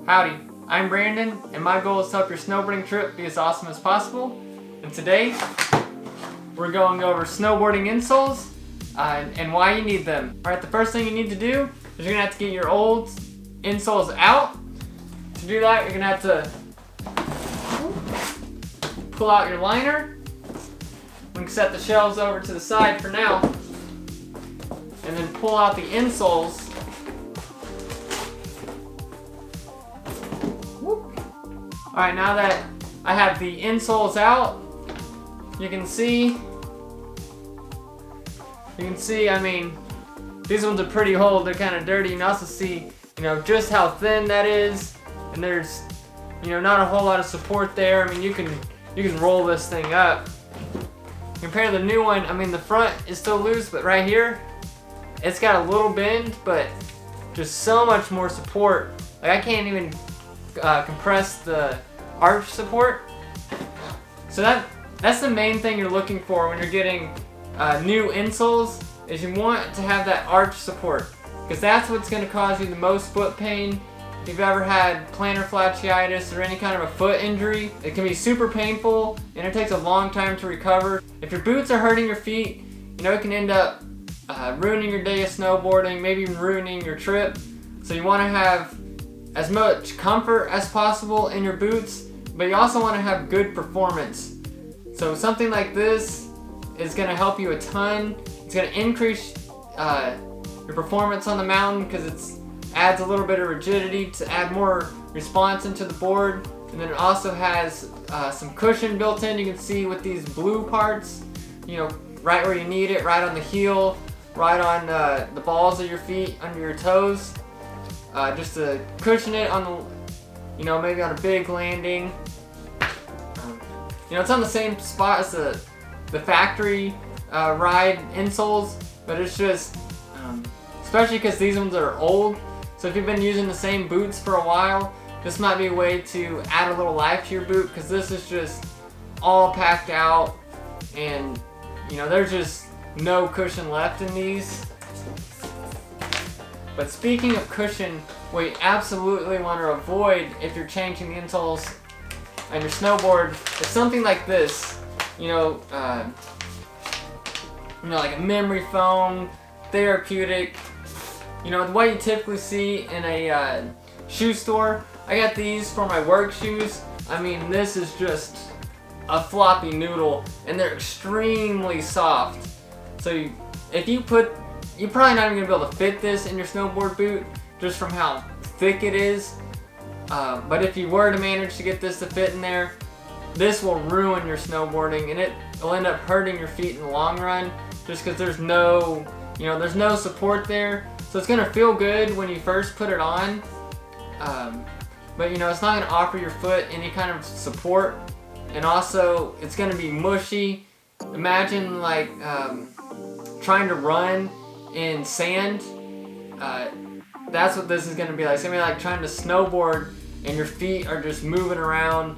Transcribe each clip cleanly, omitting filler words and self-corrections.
Howdy, I'm Brandon, and my goal is to help your snowboarding trip be as awesome as possible. And today, we're going over snowboarding insoles and why you need them. Alright, the first thing you need to do is you're going to have to get your old insoles out. To do that, you're going to have to pull out your liner. We can set the shelves over to the side for now. And then pull out the insoles. Alright, now that I have the insoles out, you can see, I mean, these ones are pretty old, they're kind of dirty. You can also see, just how thin that is, and there's, not a whole lot of support there. I mean, you can roll this thing up. Compared to the new one, I mean, the front is still loose, but right here, it's got a little bend, but just so much more support. Like, I can't even compress the arch support. So that's the main thing you're looking for when you're getting new insoles, is you want to have that arch support, because that's what's going to cause you the most foot pain. If you've ever had plantar fasciitis or any kind of a foot injury, it can be super painful and it takes a long time to recover. If your boots are hurting your feet, it can end up ruining your day of snowboarding, maybe even ruining your trip. So you want to have as much comfort as possible in your boots, but you also want to have good performance. So something like this is going to help you a ton. It's going to increase your performance on the mountain because it adds a little bit of rigidity to add more response into the board. And then it also has some cushion built in. You can see with these blue parts, right where you need it, right on the heel, right on the balls of your feet, under your toes, just to cushion it on the, maybe on a big landing. It's on the same spot as the factory Ride insoles, but it's just, especially because these ones are old. So if you've been using the same boots for a while, this might be a way to add a little life to your boot, because this is just all packed out, and there's just no cushion left in these. But speaking of cushion, what you absolutely want to avoid if you're changing the insoles on your snowboard is something like this. Like a memory foam, therapeutic. What you typically see in a shoe store. I got these for my work shoes. I mean, this is just a floppy noodle, and they're extremely soft. So you're probably not even gonna be able to fit this in your snowboard boot just from how thick it is. But if you were to manage to get this to fit in there, this will ruin your snowboarding, and it will end up hurting your feet in the long run, just because there's no support there. So it's gonna feel good when you first put it on, but it's not gonna offer your foot any kind of support, and also it's gonna be mushy. Imagine like trying to run in sand. That's what this is gonna be like. It's gonna be like trying to snowboard and your feet are just moving around.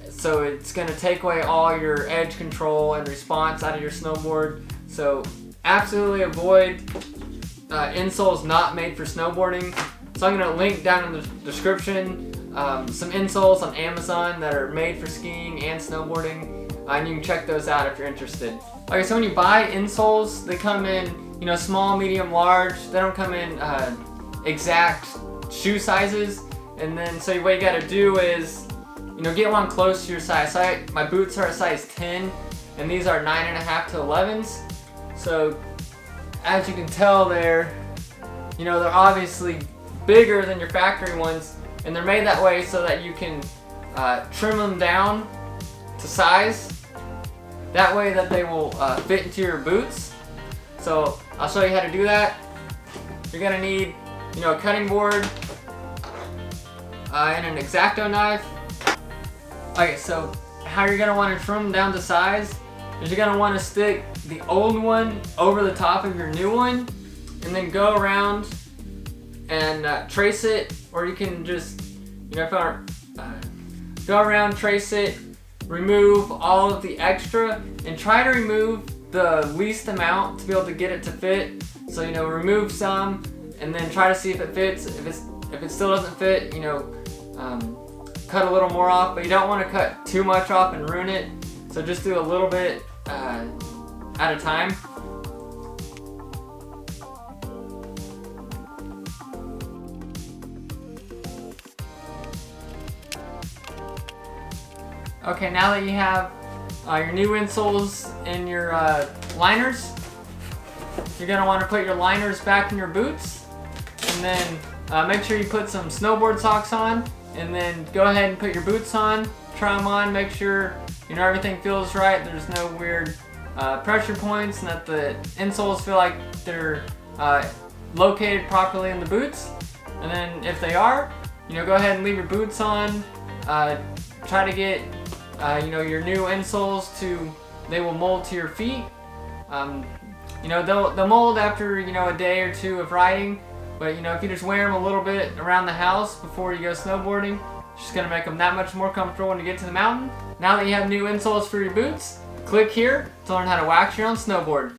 So it's gonna take away all your edge control and response out of your snowboard. So absolutely avoid insoles not made for snowboarding. So I'm gonna link down in the description some insoles on Amazon that are made for skiing and snowboarding, and you can check those out if you're interested. Okay, so when you buy insoles, they come in small, medium, large. They don't come in exact shoe sizes. And then so what you gotta do is get one close to your size. So my boots are a size 10, and these are 9.5 to 11s. So as you can tell, they're obviously bigger than your factory ones, and they're made that way so that you can trim them down to size. That way that they will fit into your boots. So I'll show you how to do that. You're gonna need a cutting board and an X-Acto knife. Okay, so how you're gonna want to trim them down to size is you're gonna want to stick the old one over the top of your new one, and then go around and trace it, or you can just go around, trace it, remove all of the extra, and try to remove the least amount to be able to get it to fit. So remove some, and then try to see if it fits. If it still doesn't fit, cut a little more off, but you don't want to cut too much off and ruin it. So just do a little bit at a time. Okay, now that you have your new insoles and your liners, you're going to want to put your liners back in your boots, and then make sure you put some snowboard socks on, and then go ahead and put your boots on, try them on, make sure everything feels right, there's no weird pressure points, and that the insoles feel like they're located properly in the boots. And then if they are, go ahead and leave your boots on. Try to get your new insoles they will mold to your feet. They'll mold after a day or two of riding, but if you just wear them a little bit around the house before you go snowboarding, it's just gonna make them that much more comfortable when you get to the mountain. Now that you have new insoles for your boots, click here to learn how to wax your own snowboard.